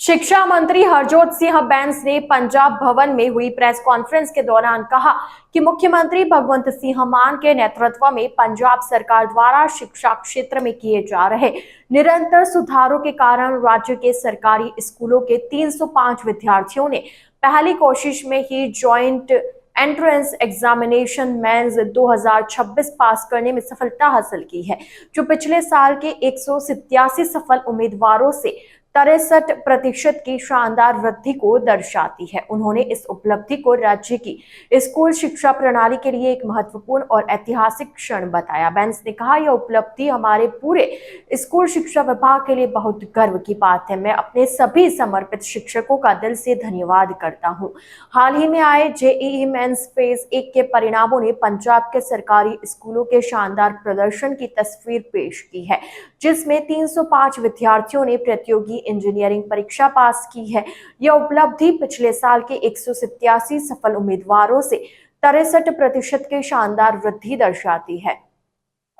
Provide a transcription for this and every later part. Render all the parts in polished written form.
शिक्षा मंत्री हरजोत सिंह बैंस ने पंजाब भवन में हुई प्रेस कॉन्फ्रेंस के दौरान कहा कि मुख्यमंत्री भगवंत सिंह मान के नेतृत्व में पंजाब सरकार द्वारा शिक्षा क्षेत्र में किए जा रहे निरंतर सुधारों के कारण राज्य के सरकारी स्कूलों के 305 विद्यार्थियों ने पहली कोशिश में ही ज्वाइंट एंट्रेंस एग्जामिनेशन मेंस 2026 पास करने में सफलता हासिल की है, जो पिछले साल के 187 सफल उम्मीदवारों से 63% की शानदार वृद्धि को दर्शाती है। उन्होंने इस उपलब्धि को राज्य की स्कूल शिक्षा प्रणाली के लिए एक महत्वपूर्ण और ऐतिहासिक क्षण बताया। बैंस ने कहा, यह उपलब्धि हमारे पूरे स्कूल शिक्षा विभाग के लिए बहुत गर्व की बात है। मैं अपने सभी समर्पित शिक्षकों का दिल से धन्यवाद करता हूं। हाल ही में आए जेईई मेंस फेज 1 के परिणामों ने पंजाब के सरकारी स्कूलों के शानदार प्रदर्शन की तस्वीर पेश की है, जिसमें 305 विद्यार्थियों ने प्रतियोगी इंजीनियरिंग परीक्षा पास की है। यह उपलब्धि पिछले साल के 187 सफल उम्मीदवारों से 63% की शानदार वृद्धि दर्शाती है।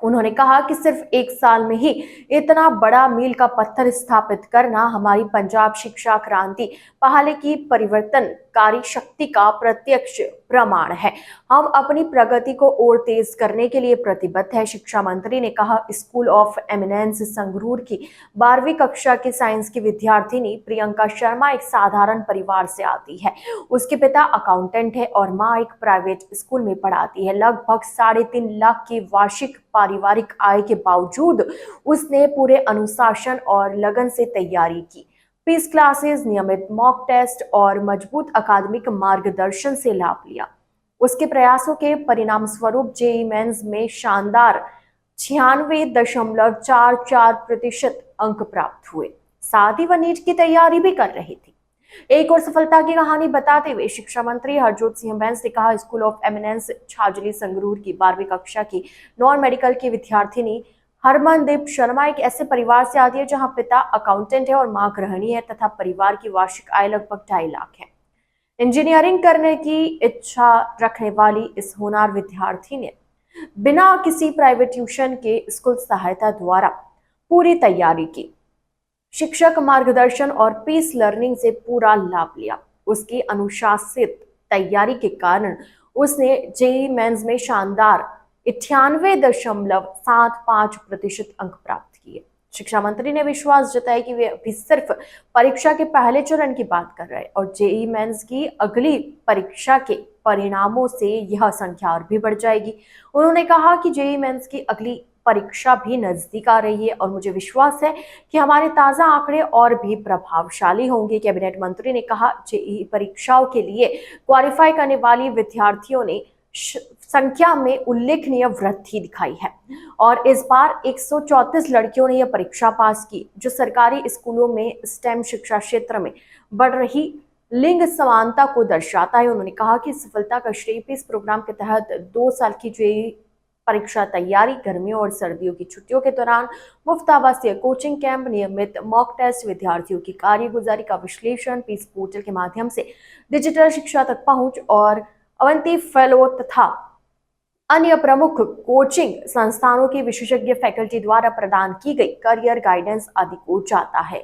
उन्होंने कहा कि सिर्फ एक साल में ही इतना बड़ा मील का पत्थर स्थापित करना हमारी पंजाब शिक्षा क्रांति पहले की परिवर्तनकारी शक्ति का प्रत्यक्ष प्रमाण है। हम अपनी प्रगति को और तेज करने के लिए प्रतिबद्ध है। शिक्षा मंत्री ने कहा, स्कूल ऑफ एमिनेंस संगरूर की 12वीं कक्षा की साइंस की विद्यार्थिनी प्रियंका शर्मा एक साधारण परिवार से आती है। उसके पिता अकाउंटेंट है और माँ एक प्राइवेट स्कूल में पढ़ाती है। लगभग 3.5 लाख की वार्षिक पारिवारिक आय के बावजूद उसने पूरे अनुशासन और लगन से तैयारी की। पीस क्लासेस, नियमित मॉक टेस्ट और मजबूत अकादमिक मार्गदर्शन से लाभ लिया। उसके प्रयासों के परिणाम स्वरूप जेईई मेंस में शानदार 96.44% अंक प्राप्त हुए। साथ ही वह नीट की तैयारी भी कर रही थी। एक और सफलता की कहानी बताते हुए शिक्षा मंत्री हरजोत सिंह बैंस ने कहा, school of eminence Chhajli Sangrur की 12वीं कक्षा की नॉन मेडिकल की विद्यार्थिनी हरमनदीप शर्मा एक ऐसे परिवार से आती है जहां पिता अकाउंटेंट है और मां गृहिणी है तथा परिवार की वार्षिक आय लगभग 2.5 लाख है। इंजीनियरिंग करने की इच्छा रखने वाली इस होनहार विद्यार्थी ने बिना किसी प्राइवेट ट्यूशन के स्कूल सहायता द्वारा पूरी तैयारी की, शिक्षक मार्गदर्शन और पीस लर्निंग से पूरा लाभ लिया। उसकी अनुशासित तैयारी के कारण उसने जेईई मेंस में शानदार 98.75% अंक प्राप्त किए। शिक्षा मंत्री ने विश्वास जताया कि वे अभी सिर्फ परीक्षा के पहले चरण की बात कर रहे हैं और जेईई मेंस की अगली परीक्षा के परिणामों से यह संख्या और भी बढ़ जाएगी। उन्होंने कहा कि जेईई मेंस की अगली परीक्षा भी नजदीक आ रही है और मुझे विश्वास है कि हमारे ताजा आंकड़े और भी प्रभावशाली होंगे। कैबिनेट मंत्री ने कहा, जेईई परीक्षाओं के लिए क्वालिफाई करने वाली विद्यार्थियों ने संख्या में उल्लेखनीय वृद्धि दिखाई है और इस बार 134 लड़कियों ने यह परीक्षा पास की, जो सरकारी स्कूलों में स्टेम शिक्षा क्षेत्र में बढ़ रही लिंग समानता को दर्शाता है। उन्होंने कहा कि सफलता का श्रेय इस प्रोग्राम के तहत 2 साल की जेईई परीक्षा तैयारी, गर्मियों और सर्दियों की छुट्टियों के दौरान मुफ्त आवासीय कोचिंग कैंप, नियमित मॉक टेस्ट, विद्यार्थियों की कार्यगुजारी का विश्लेषण, पीस पोर्टल के माध्यम से डिजिटल शिक्षा तक पहुंच और अवंती फेलो तथा अन्य प्रमुख कोचिंग संस्थानों की विशेषज्ञ फैकल्टी द्वारा प्रदान की गई करियर गाइडेंस आदि को जाता है।